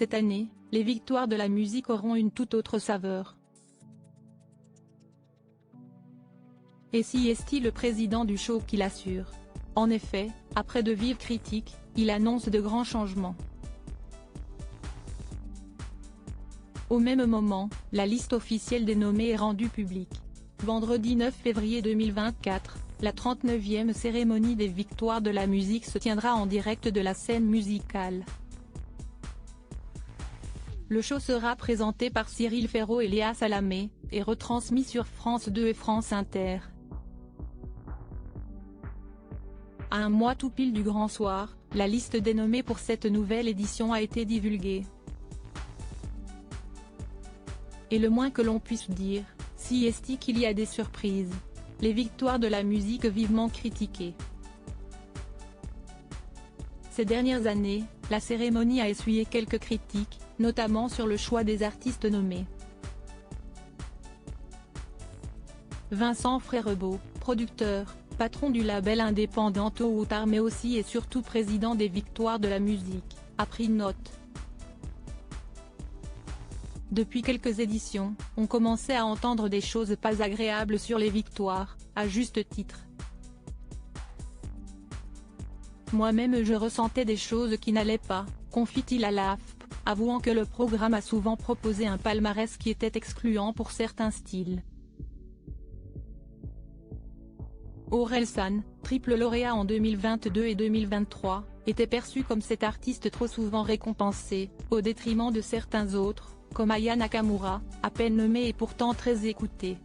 Cette année, les victoires de la musique auront une toute autre saveur. Et si est le président du show qui l'assure. En effet, après de vives critiques, il annonce de grands changements. Au même moment, la liste officielle des nommés est rendue publique. Vendredi 9 février 2024, la 39e cérémonie des victoires de la musique se tiendra en direct de la scène musicale. Le show sera présenté par Cyril Ferraud et Léa Salamé, et retransmis sur France 2 et France Inter. À un mois tout pile du grand soir, la liste des nommés pour cette nouvelle édition a été divulguée. Et le moins que l'on puisse dire, si est qu'il y a des surprises. Les victoires de la musique vivement critiquées. Ces dernières années, la cérémonie a essuyé quelques critiques, notamment sur le choix des artistes nommés. Vincent Frérebout, producteur, patron du label indépendant Tôt ou Tard mais aussi et surtout président des victoires de la musique, a pris note. Depuis quelques éditions, on commençait à entendre des choses pas agréables sur les victoires, à juste titre. Moi-même je ressentais des choses qui n'allaient pas, confie-t-il à l'AFP, avouant que le programme a souvent proposé un palmarès qui était excluant pour certains styles. Orelsan, triple lauréat en 2022 et 2023, était perçu comme cet artiste trop souvent récompensé, au détriment de certains autres, comme Aya Nakamura, à peine nommé et pourtant très écouté.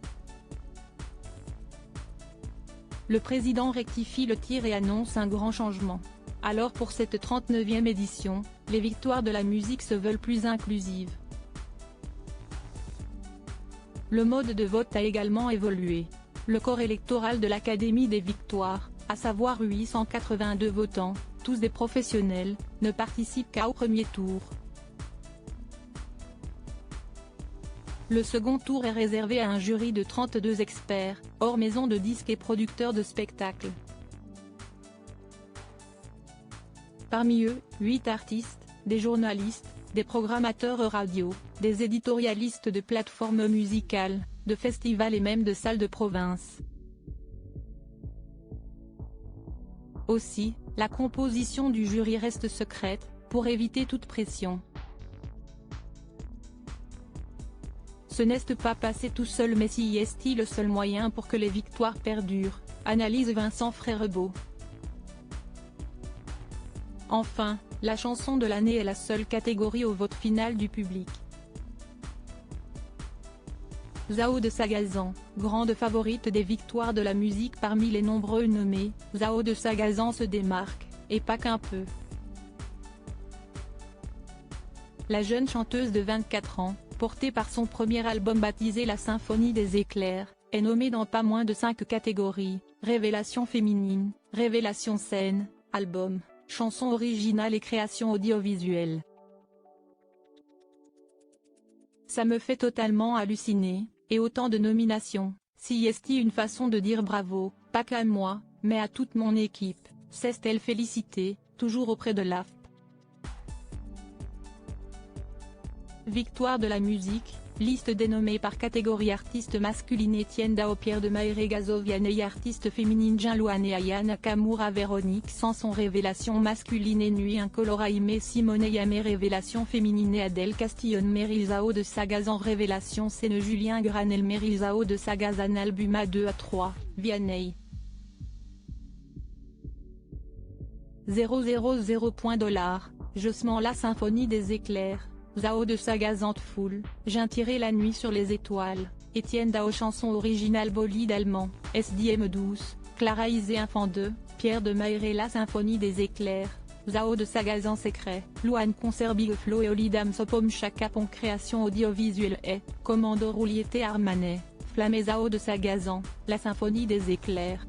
Le président rectifie le tir et annonce un grand changement. Alors pour cette 39e édition, les victoires de la musique se veulent plus inclusives. Le mode de vote a également évolué. Le corps électoral de l'Académie des victoires, à savoir 882 votants, tous des professionnels, ne participe qu'au premier tour. Le second tour est réservé à un jury de 32 experts, hors maison de disques et producteurs de spectacles. Parmi eux, 8 artistes, des journalistes, des programmateurs radio, des éditorialistes de plateformes musicales, de festivals et même de salles de province. Aussi, la composition du jury reste secrète, pour éviter toute pression. Ce n'est pas passé tout seul mais si est le seul moyen pour que les victoires perdurent, analyse Vincent Frérebout. Enfin, la chanson de l'année est la seule catégorie au vote final du public. Zao de Sagazan, grande favorite des victoires de la musique parmi les nombreux nommés, Zao de Sagazan se démarque, et pas qu'un peu. La jeune chanteuse de 24 ans, portée par son premier album baptisé La Symphonie des éclairs, est nommée dans pas moins de 5 catégories, révélation féminine, révélation scène, album, chanson originale et création audiovisuelle. Ça me fait totalement halluciner, et autant de nominations, si est une façon de dire bravo, pas qu'à moi, mais à toute mon équipe, s'est-elle félicitée, toujours auprès de l'AFP. Victoire de la musique, liste dénommée par catégorie artiste masculine Etienne Dao Pierre de Maïré Gazo Vianney artiste féminine Jinlouane et Aya Nakamura Véronique Sanson révélation masculine et Nuit Incolora Aimé Simone Yamé révélation féminine et Adèle Castillon Meryl Zao de Sagazan révélation Scène Julien Granel Meryl Zao de Sagazan Albuma 2-3, Vianney 000 Jossement La Symphonie des éclairs, Zao de Sagazan Foule, J'ai tiré la nuit sur les étoiles, Etienne Dao chanson originale Bolide allemand, SDM 12, Clara Isé Enfant 2, Pierre de Maïré La Symphonie des éclairs, Zao de Sagazan Secret, Louane Concert Big Flo et Olidam Sopom Chakapon création audiovisuelle et, Commando Rouliété Armanet, Flamme Zao de Sagazan, La Symphonie des éclairs.